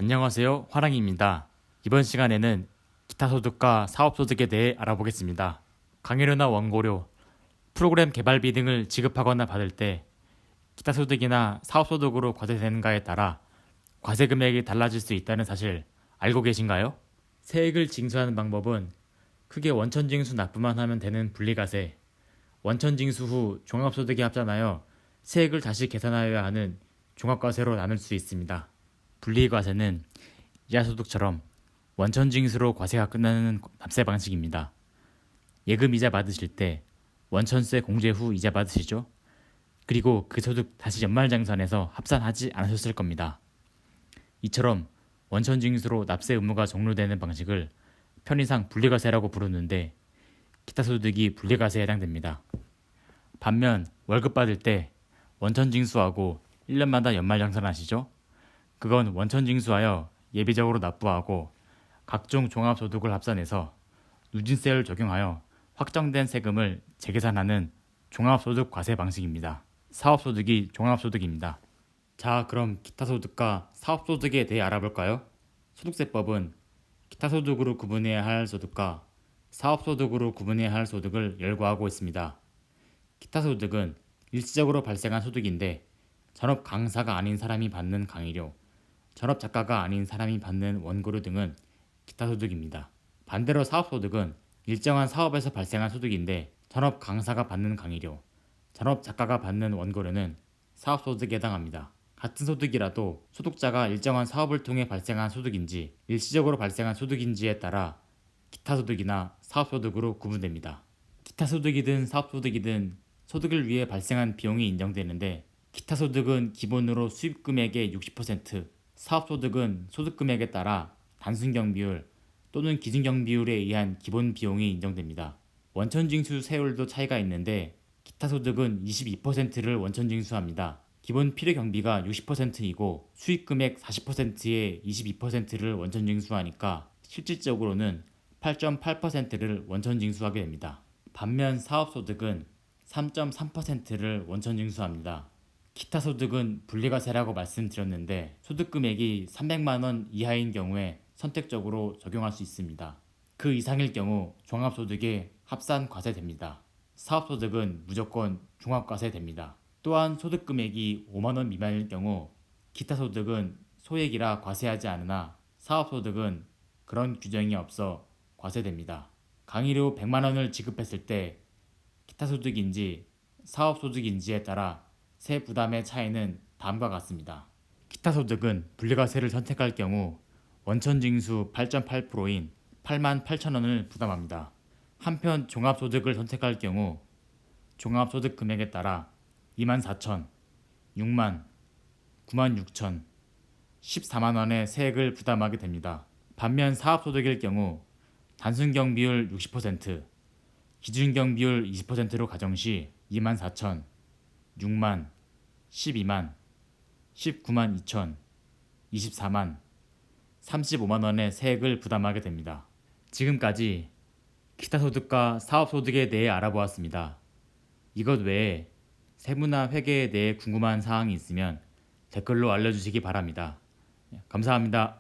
안녕하세요. 화랑입니다. 이번 시간에는 기타 소득과 사업 소득에 대해 알아보겠습니다. 강의료나 원고료, 프로그램 개발비 등을 지급하거나 받을 때 기타 소득이나 사업 소득으로 과세되는가에 따라 과세 금액이 달라질 수 있다는 사실 알고 계신가요? 세액을 징수하는 방법은 크게 원천징수 납부만 하면 되는 분리과세, 원천징수 후 종합소득에 합산하여 세액을 다시 계산하여야 하는 종합과세로 나눌 수 있습니다. 분리과세는 이하소득처럼 원천징수로 과세가 끝나는 납세 방식입니다. 예금 이자 받으실 때 원천세 공제 후 이자 받으시죠? 그리고 그 소득 다시 연말정산해서 합산하지 않으셨을 겁니다. 이처럼 원천징수로 납세 의무가 종료되는 방식을 편의상 분리과세라고 부르는데 기타 소득이 분리과세에 해당됩니다. 반면 월급 받을 때 원천징수하고 1년마다 연말정산하시죠? 그건 원천징수하여 예비적으로 납부하고 각종 종합소득을 합산해서 누진세율 적용하여 확정된 세금을 재계산하는 종합소득 과세 방식입니다. 사업소득이 종합소득입니다. 자, 그럼 기타소득과 사업소득에 대해 알아볼까요? 소득세법은 기타소득으로 구분해야 할 소득과 사업소득으로 구분해야 할 소득을 열거하고 있습니다. 기타소득은 일시적으로 발생한 소득인데 전업 강사가 아닌 사람이 받는 강의료, 전업 작가가 아닌 사람이 받는 원고료 등은 기타소득입니다. 반대로 사업소득은 일정한 사업에서 발생한 소득인데 전업 강사가 받는 강의료, 전업 작가가 받는 원고료는 사업소득에 해당합니다. 같은 소득이라도 소득자가 일정한 사업을 통해 발생한 소득인지 일시적으로 발생한 소득인지에 따라 기타소득이나 사업소득으로 구분됩니다. 기타소득이든 사업소득이든 소득을 위해 발생한 비용이 인정되는데 기타소득은 기본으로 수입금액의 60%, 사업소득은 소득금액에 따라 단순경비율 또는 기준경비율에 의한 기본 비용이 인정됩니다. 원천징수 세율도 차이가 있는데 기타소득은 22%를 원천징수합니다. 기본 필요경비가 60%이고 수익금액 40%의 22%를 원천징수하니까 실질적으로는 8.8%를 원천징수하게 됩니다. 반면 사업소득은 3.3%를 원천징수합니다. 기타 소득은 분리과세라고 말씀드렸는데 소득금액이 300만 원 이하인 경우에 선택적으로 적용할 수 있습니다. 그 이상일 경우 종합소득에 합산과세됩니다. 사업소득은 무조건 종합과세됩니다. 또한 소득금액이 5만 원 미만일 경우 기타 소득은 소액이라 과세하지 않으나 사업소득은 그런 규정이 없어 과세됩니다. 강의료 100만 원을 지급했을 때 기타 소득인지 사업소득인지에 따라 세 부담의 차이는 다음과 같습니다. 기타 소득은 분리과세를 선택할 경우 원천징수 8.8%인 8만 8천 원을 부담합니다. 한편 종합소득을 선택할 경우 종합소득 금액에 따라 2만 4천, 6만, 9만 6천, 14만 원의 세액을 부담하게 됩니다. 반면 사업소득일 경우 단순경비율 60%, 기준경비율 20%로 가정 시 2만 4천, 6만, 12만, 19만 2천, 24만, 35만 원의 세액을 부담하게 됩니다. 지금까지 기타 소득과 사업 소득에 대해 알아보았습니다. 이것 외에 세무나 회계에 대해 궁금한 사항이 있으면 댓글로 알려주시기 바랍니다. 감사합니다.